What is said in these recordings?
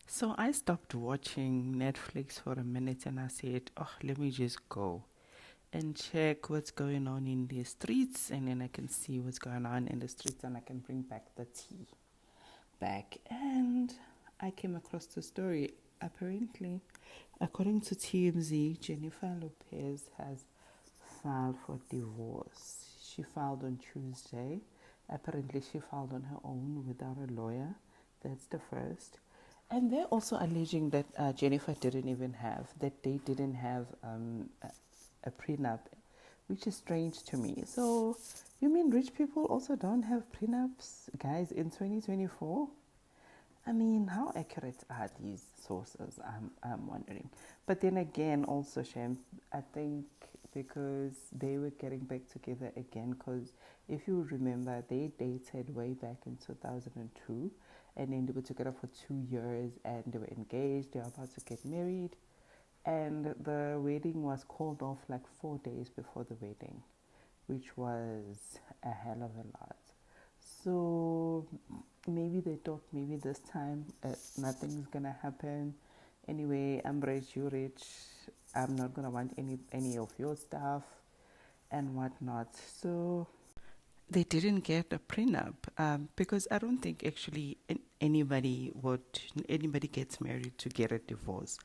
So I stopped watching Netflix for a minute and I said, oh, let me just go and check what's going on in the streets, and then I can see what's going on in the streets and I can bring back the tea back. And I came across the story. Apparently, according to TMZ, Jennifer Lopez has filed for divorce. She filed on Tuesday. Apparently, she filed on her own without a lawyer. That's the first. And they're also alleging that Jennifer didn't even have, that they didn't have a prenup, which is strange to me. So, you mean rich people also don't have prenups, guys, in 2024? I mean, how accurate are these sources? I'm wondering. But then again, also, Shem, I think because they were getting back together again, because if you remember, they dated way back in 2002, and then they were together for 2 years, and they were engaged, they were about to get married, and the wedding was called off like 4 days before the wedding, which was a hell of a lot. So maybe they thought maybe this time nothing's gonna happen. Anyway, I'm rich, you rich. I'm not gonna want any of your stuff and whatnot. So they didn't get a prenup because I don't think actually anybody gets married to get a divorce.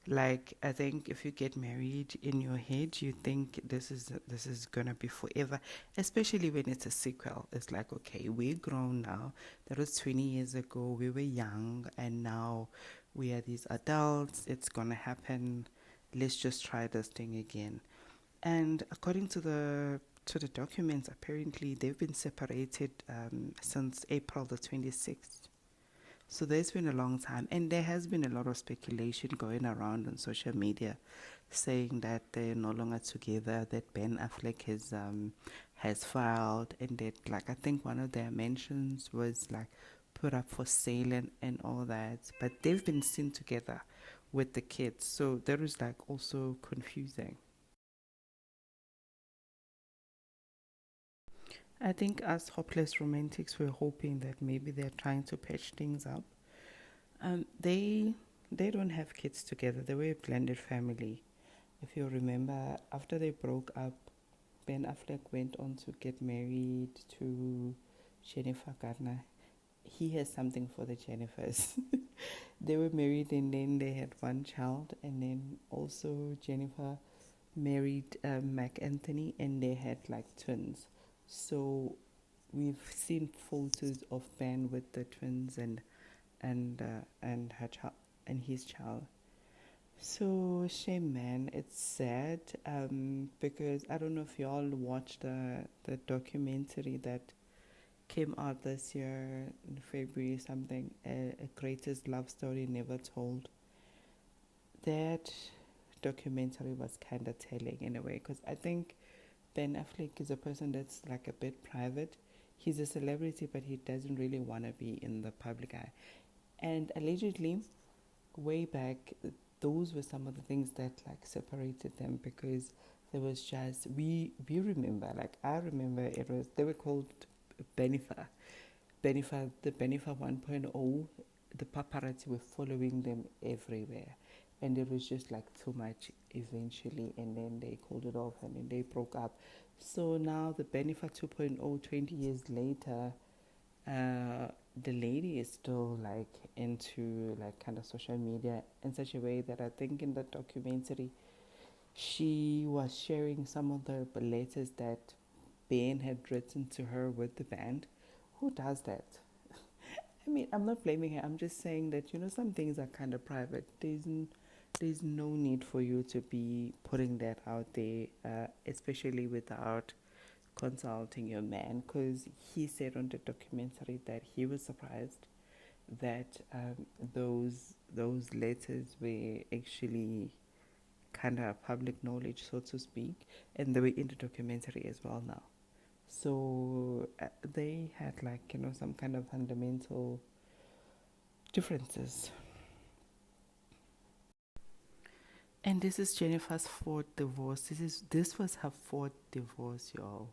Like I think if you get married in your head, you think this is gonna be forever. Especially when it's a sequel. It's like okay, we're grown now. That was 20 years ago. We were young, and now we are these adults. It's gonna happen. Let's just try this thing again. And according to the documents, apparently they've been separated since April the 26th. So there's been a long time, and there has been a lot of speculation going around on social media, saying that they're no longer together. That Ben Affleck has filed, and that like I think one of their mentions was like put up for sale and all that. But they've been seen together with the kids, so that was like also confusing. I think us hopeless romantics were hoping that maybe they're trying to patch things up. Um, they they don't have kids together. They were a blended family. If you remember, after they broke up, Ben Affleck went on to get married to Jennifer Garner. He has something for the Jennifers. They were married and then they had one child, and then also Jennifer married Mac Anthony, and they had like twins. So we've seen photos of Ben with the twins and her child and his child. So shame, man. It's sad because I don't know if y'all watched the documentary that came out this year in February something, a greatest love story never told. That documentary was kind of telling in a way, because I think Ben Affleck is a person that's like a bit private. He's a celebrity, but he doesn't really want to be in the public eye. And allegedly, way back, those were some of the things that like separated them, because there was just we remember, like I remember, it was they were called Benifer. The Benifer 1.0, the paparazzi were following them everywhere. And it was just like too much eventually. And then they called it off and then they broke up. So now the Benifer 2.0, 20 years later, the lady is still like into like kind of social media in such a way that I think in the documentary she was sharing some of the letters that Ben had written to her with the band. Who does that? I mean, I'm not blaming her. I'm just saying that some things are kind of private. There's no need for you to be putting that out there, especially without consulting your man. Because he said on the documentary that he was surprised that those letters were actually kind of public knowledge, so to speak, and they were in the documentary as well now. So they had like some kind of fundamental differences. And this is Jennifer's fourth divorce. This was her fourth divorce, y'all.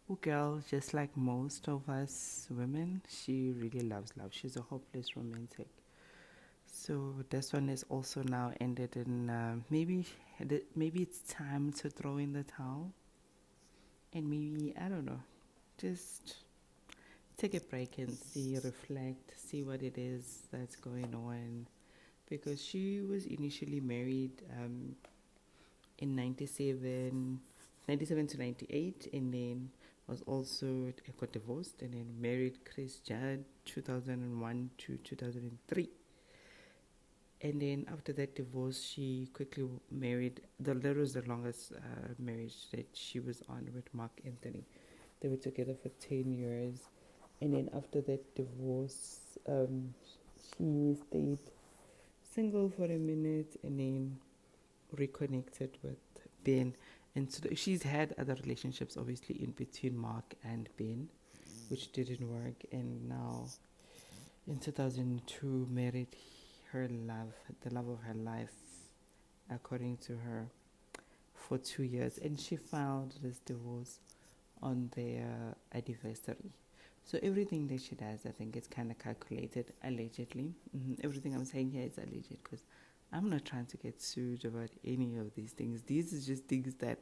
Oh, girl, just like most of us women, she really loves love. She's a hopeless romantic. So this one is also now ended in maybe it's time to throw in the towel, and maybe I don't know, just take a break and see, reflect, see what it is that's going on. Because she was initially married in 97 to 98, and then was also got divorced, and then married Chris Judd 2001 to 2003. And then after that divorce, she quickly married. That was the longest marriage that she was on, with Mark Anthony. They were together for 10 years. And then after that divorce, she stayed single for a minute and then reconnected with Ben. And so she's had other relationships, obviously, in between Mark and Ben, which didn't work. And now in 2002 married the love of her life, according to her, for 2 years. And she filed this divorce on their anniversary. So everything that she does, I think it's kind of calculated, allegedly. Everything I'm saying here is alleged, because I'm not trying to get sued about any of these things. These are just things that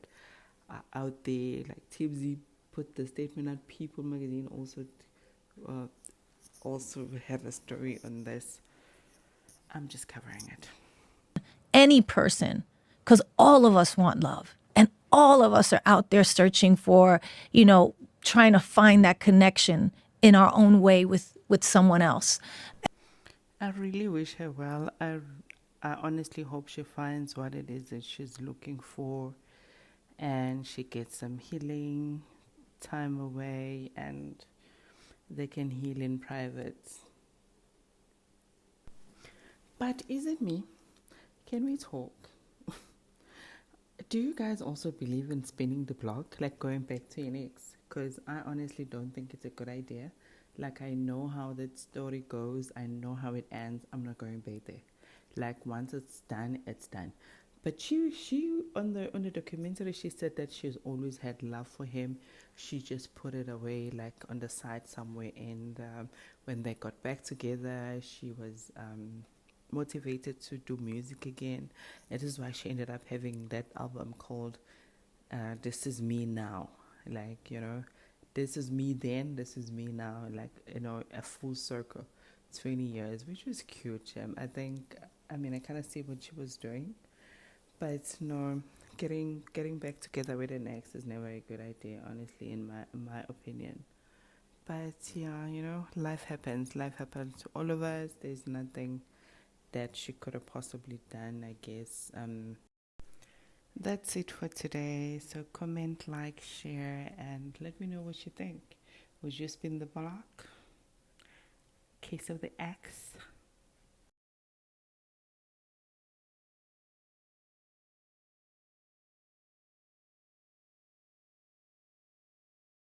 are out there. Like TMZ put the statement out. People magazine also had a story on this. I'm just covering it. Any person, because all of us want love, and all of us are out there searching for, trying to find that connection in our own way with someone else. I really wish her well. I honestly hope she finds what it is that she's looking for, and she gets some healing time away, and they can heal in private. But is it me? Can we talk? Do you guys also believe in spinning the block, like going back to an ex? Because I honestly don't think it's a good idea. Like, I know how that story goes. I know how it ends. I'm not going back there. Like, once it's done, it's done. But she on the documentary, she said that she's always had love for him. She just put it away, like on the side somewhere. And when they got back together, she was motivated to do music again. It is why she ended up having that album called "This Is Me Now." Like, this is me then, this is me now. Like, a full circle, 20 years, which was cute. I think. I mean, I kind of see what she was doing. But no, getting back together with an ex is never a good idea, honestly, in my opinion. But yeah, life happens. Life happens to all of us. There's nothing that she could have possibly done, I guess. That's it for today. So comment, like, share, and let me know what you think. Would you spin the block? Case of the ex?